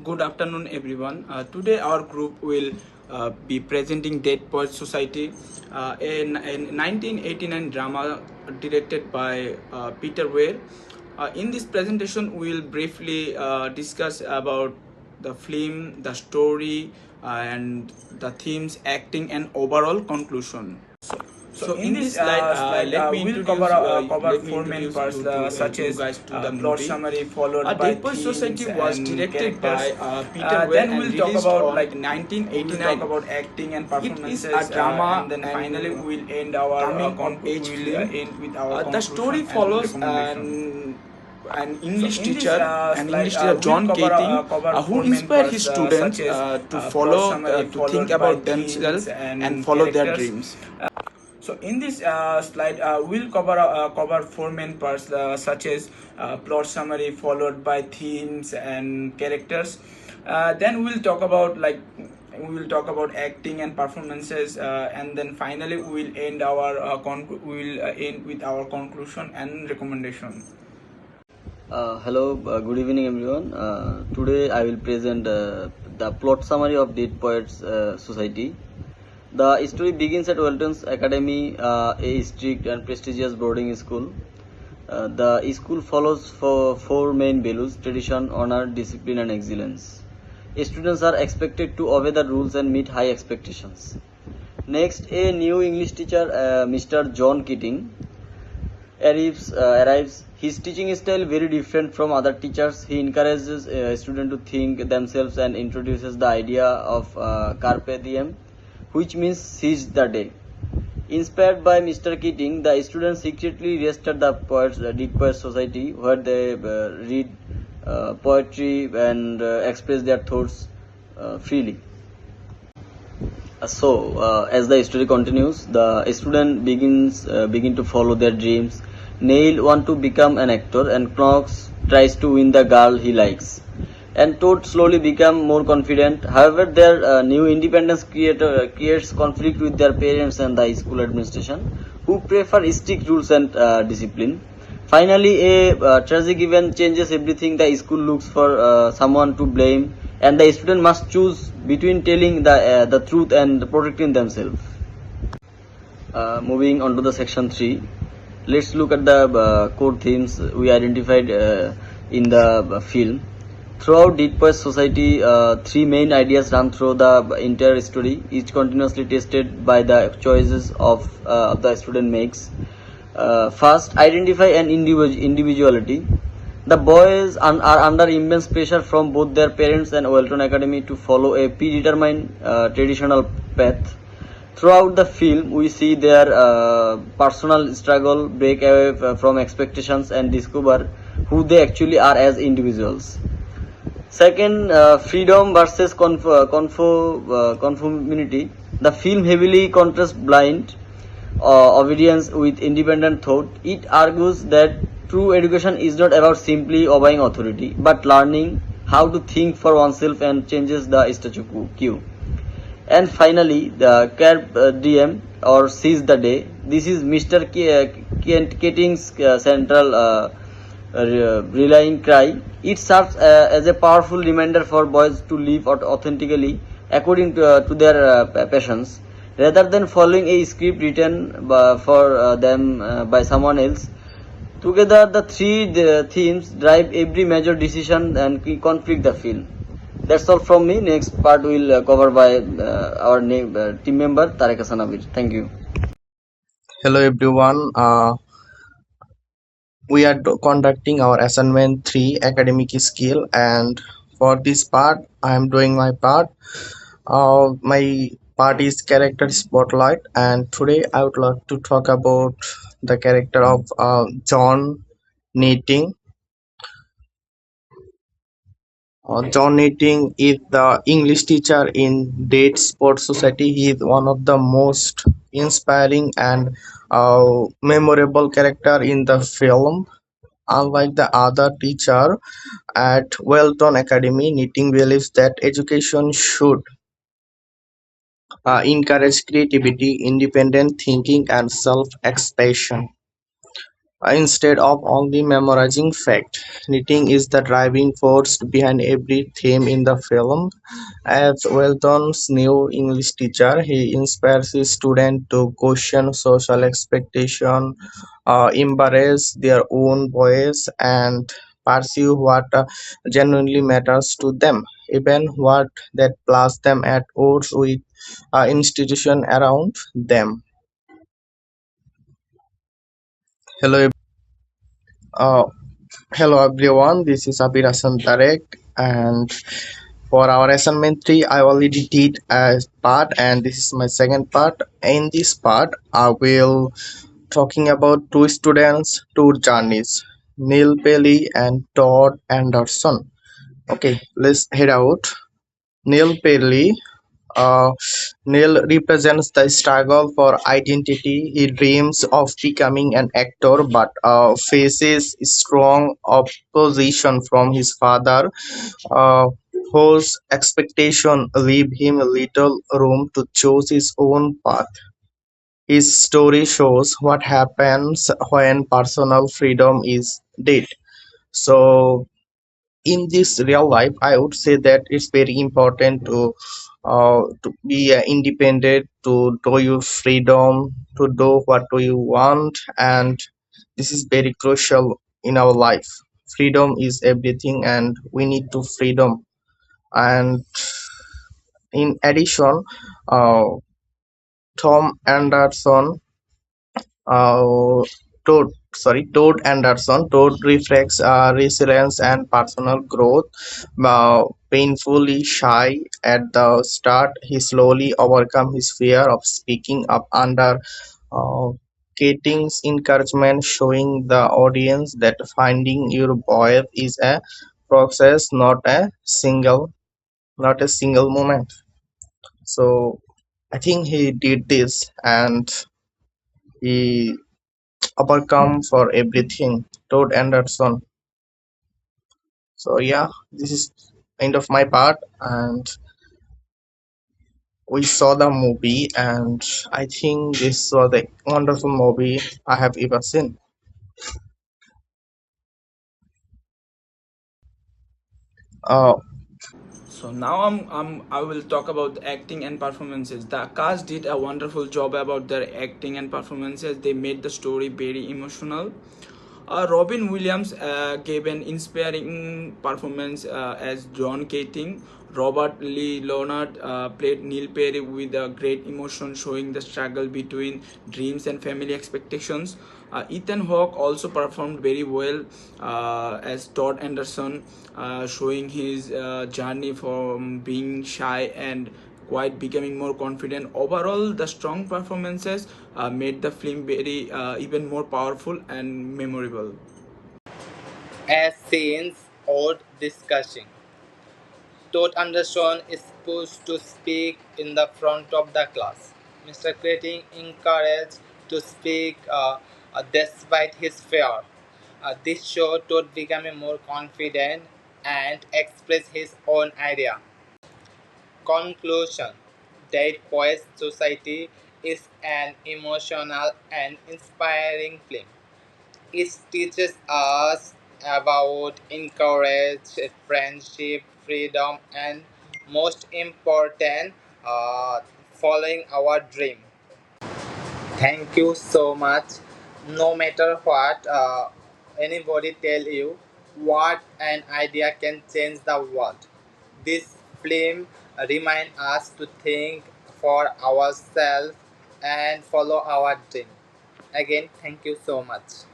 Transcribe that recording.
Good afternoon, everyone. Today, our group will be presenting Dead Poets Society, a 1989 drama directed by Peter Weir. In this presentation, we will briefly discuss about the film, the story, and the themes, acting, and overall conclusion. So in this slide, we'll cover four main parts such as plot summary followed by Dead Poets Society was directed by Peter Weir then we'll talk about like 1989. We'll talk about acting and performances. It is a drama, and then finally we'll end our end with our the story follows an English teacher, John Keating, who inspired his students to follow, to think about themselves and follow their dreams. So in this slide, we'll cover four main parts such as plot summary followed by themes and characters. Then we will talk about acting and performances, and then finally we'll end with our conclusion and recommendation. Hello, good evening everyone. Today I will present the plot summary of Dead Poets Society. The story begins at Welton's Academy, a strict and prestigious boarding school. The school follows four main values: tradition, honor, discipline, and excellence. Students are expected to obey the rules and meet high expectations. Next, a new English teacher, Mr. John Keating, arrives. His teaching style very different from other teachers. He encourages students to think themselves and introduces the idea of carpe diem, which means seize the day. Inspired by Mr. Keating, the students secretly registered the Dead Poets Society, where they read poetry and express their thoughts freely. As the story continues, the student begin to follow their dreams. Neil wants to become an actor, and Knox tries to win the girl he likes. And Toad slowly become more confident. However, their new independence creates conflict with their parents and the school administration, who prefer strict rules and discipline. Finally, a tragic event changes everything. The school looks for someone to blame, and the student must choose between telling the truth and protecting themselves. Moving on to the section 3, let's look at the core themes we identified in the film. Throughout Dead Poets Society, three main ideas run through the entire story, each continuously tested by the choices of the student makes. First, identify an individuality. The boys are under immense pressure from both their parents and Welton Academy to follow a predetermined traditional path. Throughout the film, we see their personal struggle, break away from expectations, and discover who they actually are as individuals. Second, freedom versus conformity. The film heavily contrasts blind obedience with independent thought. It argues that true education is not about simply obeying authority, but learning how to think for oneself and changes the status quo. And finally, the carpe diem or seize the day. This is Mr. Keating's central rallying cry. It serves as a powerful reminder for boys to live authentically according to their passions, rather than following a script written for them by someone else. Together, the three themes drive every major decision and conflict the film. That's all from me. Next part will cover by our team member Tarek Hassan Abir. Thank you. Hello everyone. We are conducting our assignment 3 academic skill, and for this part I am doing my part. My part is character spotlight, and today I would like to talk about the character of John Neating. John Neating is the English teacher in Dead Sports Society. He is one of the most inspiring and memorable character in the film. Unlike the other teacher at Welton Academy, Neating believes that education should encourage creativity, independent thinking, and self-expression. instead of only memorizing fact. Knitting is the driving force behind every theme in the film. As Welton's new English teacher, he inspires his students to question social expectation, embrace their own voice, and pursue what genuinely matters to them, even what that places them at odds with institution around them. Hello, uh, hello everyone. This is Abir Hassan Tarek, and for our assignment 3, I already did a part, and this is my second part. In this part, I will talking about two students, two journeys, Neil Pelly and Todd Anderson. Okay, let's head out. Neil Pelly. Uh, Neil represents the struggle for identity. He dreams of becoming an actor but faces strong opposition from his father, uh, whose expectations leave him little room to choose his own path. His story shows what happens when personal freedom is dead. So, in this real life, I would say that it's very important to be independent, to do your freedom, to do what do you want, and this is very crucial in our life. Freedom is everything, and we need to freedom. And in addition, uh, Tom Anderson Todd Anderson. Todd reflects resilience and personal growth. Painfully shy at the start, he slowly overcome his fear of speaking up under uh, Keating's encouragement, showing the audience that finding your voice is a process, not a single moment. So I think he did this, and he overcome for everything. Todd Anderson. So yeah, this is end of my part, and we saw the movie, and I think this was a wonderful movie I have ever seen. Uh, So now I will talk about the acting and performances. The cast did a wonderful job about their acting and performances. They made the story very emotional. Robin Williams gave an inspiring performance as John Keating. Robert Lee Leonard played Neil Perry with a great emotion, showing the struggle between dreams and family expectations. Ethan Hawke also performed very well as Todd Anderson, showing his journey from being shy and quite becoming more confident. Overall, the strong performances made the film very even more powerful and memorable. As scenes or discussing. Todd Anderson is pushed to speak in the front of the class. Mr. Keating encouraged to speak despite his fear. This showed Todd becoming more confident and express his own idea. Conclusion: Dead Poets Society is an emotional and inspiring film. It teaches us about encourage, friendship, freedom, and most important, following our dream. Thank you so much. No matter what anybody tell you, what an idea can change the world. This film remind us to think for ourselves and follow our dream. Again, thank you so much.